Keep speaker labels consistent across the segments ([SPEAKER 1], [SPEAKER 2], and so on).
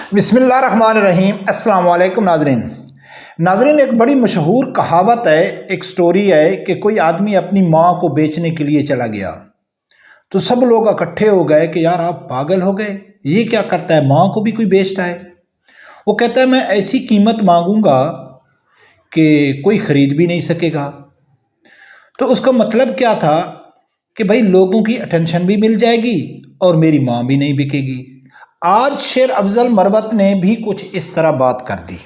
[SPEAKER 1] बिस्मिल्लाहिर्रहमानिर्रहीम। अस्सलाम वालेकुम नाजरीन, एक बड़ी मशहूर कहावत है, एक स्टोरी है कि कोई आदमी अपनी माँ को बेचने के लिए चला गया तो सब लोग इकट्ठे हो गए कि यार आप पागल हो गए, ये क्या करता है, माँ को भी कोई बेचता है। वो कहता है मैं ऐसी कीमत मांगूंगा कि कोई ख़रीद भी नहीं सकेगा। तो उसका मतलब क्या था कि भाई लोगों की अटेंशन भी मिल जाएगी और मेरी माँ भी नहीं बिकेगी। आज शेर अफजल मरवत ने भी कुछ इस तरह बात कर दी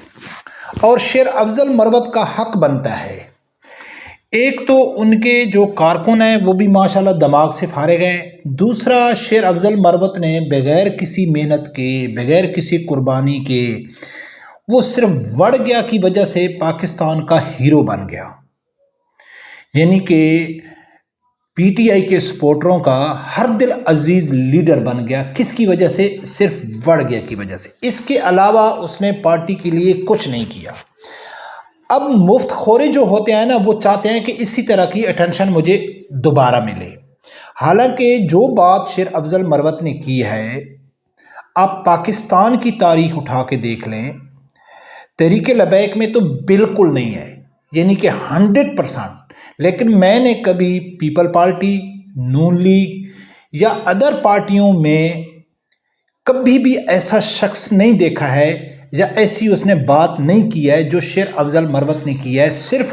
[SPEAKER 1] और शेर अफजल मरवत का हक बनता है। एक तो उनके जो कारकुन हैं वो भी माशाल्लाह दिमाग से फारिग हैं। दूसरा, शेर अफजल मरवत ने बग़ैर किसी मेहनत के, बग़ैर किसी कुर्बानी के, वो सिर्फ वड़ गया की वजह से पाकिस्तान का हीरो बन गया। यानी कि पीटीआई के सपोर्टरों का हर दिल अजीज़ लीडर बन गया। किसकी वजह से? सिर्फ वड़ गया की वजह से। इसके अलावा उसने पार्टी के लिए कुछ नहीं किया। अब मुफ्त खोरे जो होते हैं ना, वो चाहते हैं कि इसी तरह की अटेंशन मुझे दोबारा मिले। हालांकि जो बात शेर अफजल मरवत ने की है, आप पाकिस्तान की तारीख उठा के देख लें, तहरीक लबैक में तो बिल्कुल नहीं है, यानी कि 100%। लेकिन मैंने कभी पीपल पार्टी, नून लीग या अदर पार्टियों में कभी भी ऐसा शख्स नहीं देखा है या ऐसी उसने बात नहीं की है जो शेर अफजल मरवत ने की है, सिर्फ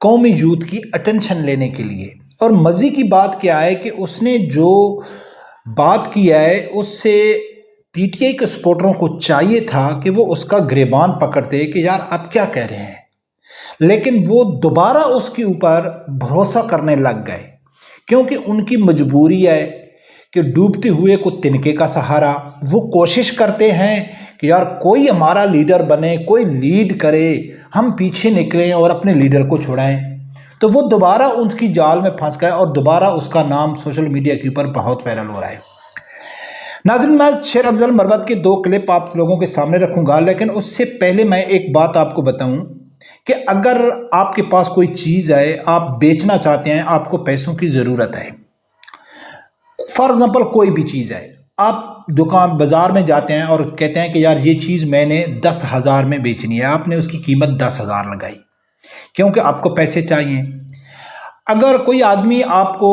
[SPEAKER 1] कौमी यूथ की अटेंशन लेने के लिए। और मज़े की बात क्या है कि उसने जो बात किया है उससे पीटीआई के सपोर्टरों को चाहिए था कि वो उसका गिरबान पकड़ते कि यार आप क्या कह रहे हैं, लेकिन वो दोबारा उसके ऊपर भरोसा करने लग गए, क्योंकि उनकी मजबूरी है कि डूबते हुए को तिनके का सहारा। वो कोशिश करते हैं कि यार कोई हमारा लीडर बने, कोई लीड करे, हम पीछे निकलें और अपने लीडर को छुड़ाएं। तो वो दोबारा उनकी जाल में फंस गए और दोबारा उसका नाम सोशल मीडिया के ऊपर बहुत वायरल हो रहा है। नाज़रीन, मैं शेर अफजल मरवत के 2 क्लिप आप लोगों के सामने रखूंगा, लेकिन उससे पहले मैं एक बात आपको बताऊं कि अगर आपके पास कोई चीज़ है, आप बेचना चाहते हैं, आपको पैसों की ज़रूरत है। फॉर एग्ज़ाम्पल कोई भी चीज़ है, आप दुकान बाज़ार में जाते हैं और कहते हैं कि यार ये चीज़ मैंने 10,000 में बेचनी है। आपने उसकी कीमत 10,000 लगाई क्योंकि आपको पैसे चाहिए। अगर कोई आदमी आपको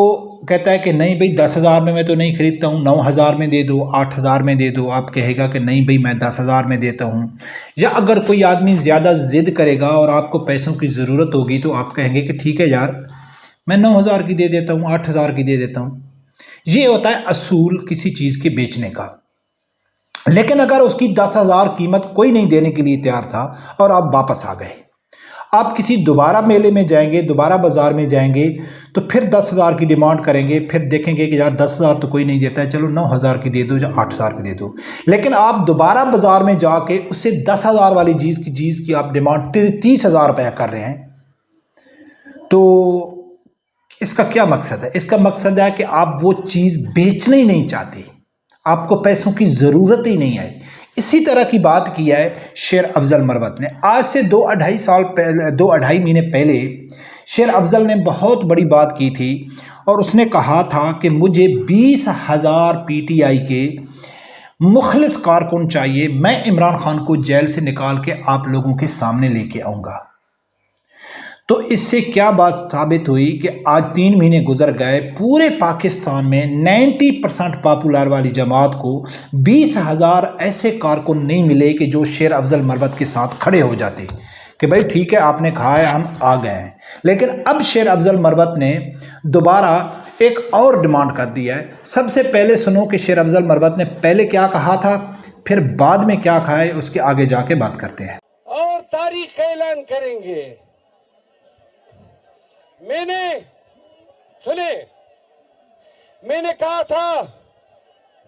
[SPEAKER 1] कहता है कि नहीं भाई 10,000 में मैं तो नहीं खरीदता हूँ, 9,000 में दे दो, 8,000 में दे दो, आप कहेगा कि नहीं भाई मैं 10,000 में देता हूँ। या अगर कोई आदमी ज़्यादा ज़िद करेगा और आपको पैसों की ज़रूरत होगी तो आप कहेंगे कि ठीक है यार मैं 9,000 की दे देता हूँ, 8,000 की दे देता हूँ। ये होता है असूल किसी चीज़ के बेचने का। लेकिन अगर उसकी 10,000 कीमत कोई नहीं देने के लिए तैयार था और आप वापस आ गए, आप किसी दोबारा मेले में जाएंगे, दोबारा बाज़ार में जाएंगे तो फिर 10,000 की डिमांड करेंगे, फिर देखेंगे कि यार 10,000 तो कोई नहीं देता है, चलो 9,000 की दे दो या 8,000 की दे दो। लेकिन आप दोबारा बाज़ार में जाके उससे 10,000 वाली चीज़ की आप डिमांड 30,000 रुपया कर रहे हैं। तो इसका क्या मकसद है? इसका मकसद है कि आप वो चीज़ बेचना ही नहीं चाहते, आपको पैसों की ज़रूरत ही नहीं है। इसी तरह की बात की है शेर अफजल मरवत ने। आज से 2-2.5 महीने पहले शेर अफजल ने बहुत बड़ी बात की थी और उसने कहा था कि मुझे 20,000 पीटीआई के मुखलिस कारकुन चाहिए, मैं इमरान खान को जेल से निकाल के आप लोगों के सामने लेके आऊँगा। तो इससे क्या बात साबित हुई कि आज 3 महीने गुजर गए, पूरे पाकिस्तान में 90% पॉपुलर वाली जमात को 20,000 ऐसे कारकुन नहीं मिले कि जो शेर अफजल मरवत के साथ खड़े हो जाते कि भाई ठीक है आपने कहा है हम आ गए हैं। लेकिन अब शेर अफजल मरवत ने दोबारा एक और डिमांड कर दिया है। सबसे पहले सुनो कि शेर अफजल मरवत ने पहले क्या कहा था, फिर बाद में क्या कहा है, उसके आगे जाके बात करते हैं।
[SPEAKER 2] और तारीख का ऐलान करेंगे। मैंने कहा था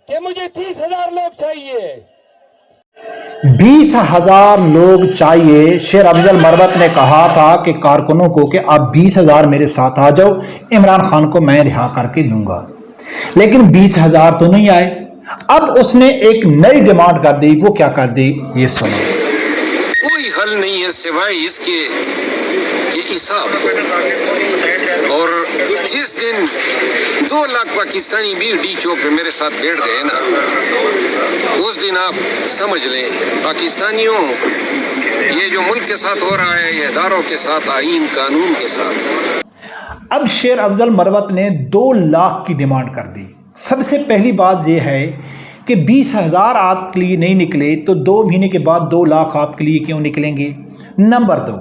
[SPEAKER 2] कि मुझे 30,000 लोग चाहिए,
[SPEAKER 1] 20,000 लोग चाहिए। शेर अफजल मरवत ने कहा था कि कारकुनों को कि आप 20,000 मेरे साथ आ जाओ, इमरान खान को मैं रिहा करके दूंगा। लेकिन 20,000 तो नहीं आए। अब उसने एक नई डिमांड कर दी। वो क्या कर दी, ये सुनो।
[SPEAKER 3] कोई हल नहीं है सिवाय इसके कि हिसाब और जिस दिन 2 लाख पाकिस्तानी भी डी चौक पे मेरे साथ बैठ गए ना, उस दिन आप समझ लें पाकिस्तानियों, ये जो मुल्क के साथ हो रहा है, ये इदारों के साथ, आईन कानून के साथ।
[SPEAKER 1] अब शेर अफजल मरवत ने 2 लाख की डिमांड कर दी। सबसे पहली बात यह है कि 20,000 आपके लिए नहीं निकले तो 2 महीने के बाद 2 लाख आपके लिए क्यों निकलेंगे। नंबर 2,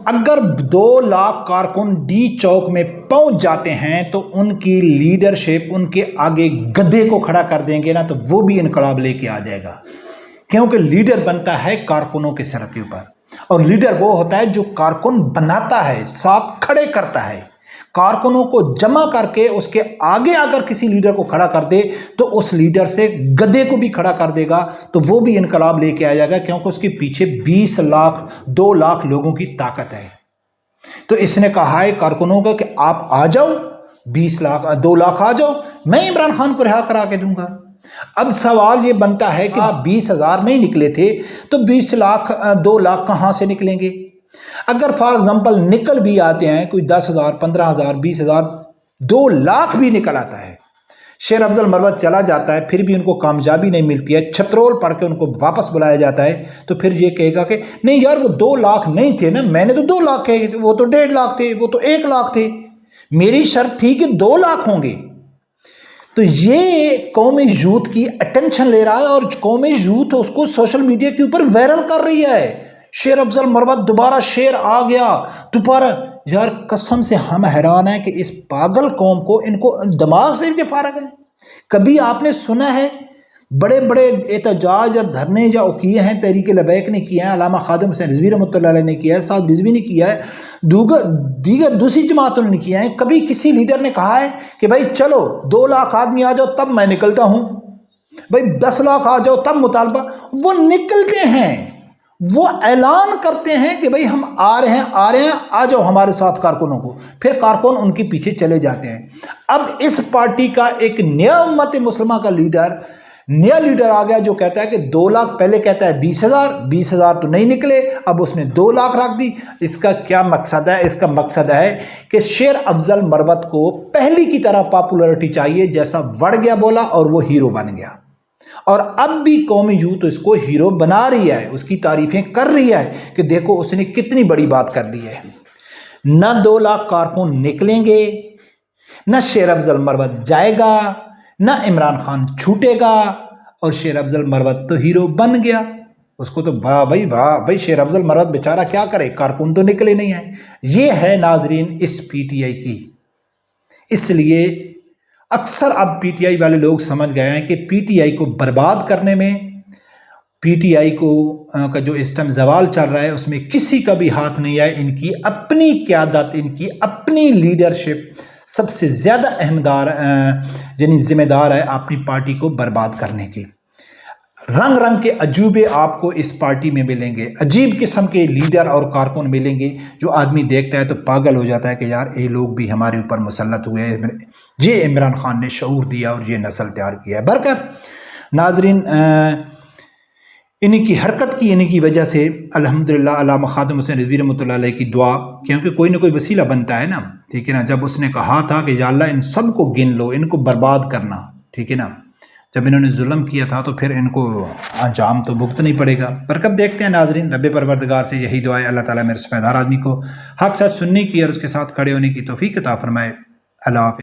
[SPEAKER 1] अगर 2 लाख कारकुन डी चौक में पहुंच जाते हैं तो उनकी लीडरशिप उनके आगे गधे को खड़ा कर देंगे ना, तो वो भी इनकलाब लेके आ जाएगा, क्योंकि लीडर बनता है कारकुनों के सर के ऊपर, और लीडर वो होता है जो कारकुन बनाता है, साथ खड़े करता है। कारकुनों को जमा करके उसके आगे अगर किसी लीडर को खड़ा कर दे तो उस लीडर से गधे को भी खड़ा कर देगा, तो वो भी इनकलाब लेके आ जाएगा, क्योंकि उसके पीछे 20 लाख 2 लाख लोगों की ताकत है। तो इसने कहा है कारकुनों का कि आप आ जाओ, 20 लाख 2 लाख आ जाओ, मैं इमरान खान को रिहा करा के दूंगा। अब सवाल ये बनता है कि आप 20,000 नहीं निकले थे तो 20 लाख 2 लाख कहाँ से निकलेंगे। अगर फॉर एग्जांपल निकल भी आते हैं, कोई 10,000 15,000 20,000 2 लाख भी निकल आता है, शेर अफजल मरवत चला जाता है, फिर भी उनको कामयाबी नहीं मिलती है, छत्रोल पढ़ के उनको वापस बुलाया जाता है, तो फिर ये कहेगा कि नहीं यार वो 2 लाख नहीं थे ना, मैंने तो 2 लाख कहे थे, वो तो 1.5 लाख थे, वो तो 1 लाख थे, मेरी शर्त थी कि 2 लाख होंगे। तो ये कौमी यूथ की अटेंशन ले रहा है और कौमी यूथ उसको सोशल मीडिया के ऊपर वायरल कर रही है। शेर अफजल मरवत दोबारा शेर आ गया दोबारा। यार कसम से हम हैरान हैं कि इस पागल कौम को, इनको दिमाग से इनके फारग है। कभी आपने सुना है बड़े बड़े एहतजाज या धरने या किए हैं, तहरीक लबैक ने किया है, अल्लामा खादिम हुसैन रिजवी रहमतुल्लाह अलैह ने किया है, साद रिजवी ने किया है, दीगर दूसरी जमातों ने किया है। कभी किसी लीडर ने कहा है कि भाई चलो 2 लाख आदमी आ जाओ तब मैं निकलता हूँ, भाई 10 लाख आ जाओ तब मुतालबा। वो निकलते हैं, वो ऐलान करते हैं कि भाई हम आ रहे हैं आ जाओ हमारे साथ कारकुनों को, फिर कारकुन उनके पीछे चले जाते हैं। अब इस पार्टी का एक नया उम्मत मुस्लिमा का नया लीडर आ गया जो कहता है कि 2 लाख, पहले कहता है 20,000 तो नहीं निकले, अब उसने 2 लाख रख दी। इसका क्या मकसद है? इसका मकसद है कि शेर अफजल मरवत को पहली की तरह पॉपुलैरिटी चाहिए, जैसा बढ़ गया बोला और वो हीरो बन गया, और अब भी कौमी यूथ इसको हीरो बना रही है, उसकी तारीफें कर रही है कि देखो उसने कितनी बड़ी बात कर दी है। न 2 लाख कारकुन निकलेंगे, न शेर अफजल मरवत जाएगा, न इमरान खान छूटेगा, और शेर अफजल मरवत तो हीरो बन गया। उसको तो वाह भाई शेर अफजल मरवत बेचारा क्या करे, कारकुन तो निकले नहीं है। ये है नाजरीन इस पीटीआई की। इसलिए अक्सर अब पीटीआई वाले लोग समझ गए हैं कि पीटीआई को बर्बाद करने में, पीटीआई को का जो इस टाइम जवाल चल रहा है उसमें किसी का भी हाथ नहीं है। इनकी अपनी क़यादत, इनकी अपनी लीडरशिप सबसे ज़्यादा यानी जिम्मेदार है अपनी पार्टी को बर्बाद करने की। रंग रंग के अजूबे आपको इस पार्टी में मिलेंगे, अजीब किस्म के लीडर और कारकुन मिलेंगे जो आदमी देखता है तो पागल हो जाता है कि यार ये लोग भी हमारे ऊपर मुसल्लत हुए हैं, ये इमरान खान ने शऊर दिया और ये नस्ल तैयार किया है। बरकत नाजरीन, इनकी हरकत की इनकी वजह से अल्हम्दुलिल्लाह अल्लामा खादिम हुसैन रिजवी रहमतुल्लाह अलैह की दुआ, क्योंकि कोई ना कोई वसीला बनता है ना, ठीक है ना। जब उसने कहा था कि या अल्लाह इन सब को गिन लो, इनको बर्बाद करना, ठीक है ना, जब इन्होंने जुल्म किया था तो फिर इनको अंजाम तो भुगतना ही पड़ेगा। बरकत देखते हैं नाजरीन, रब्बे परवरदिगार से यही दुआ है अल्लाह ताला मेरे समझदार आदमी को हक सच सुनने की और उसके साथ खड़े होने की तौफीक अता फरमाए। अल्लाह हाफ़िज़।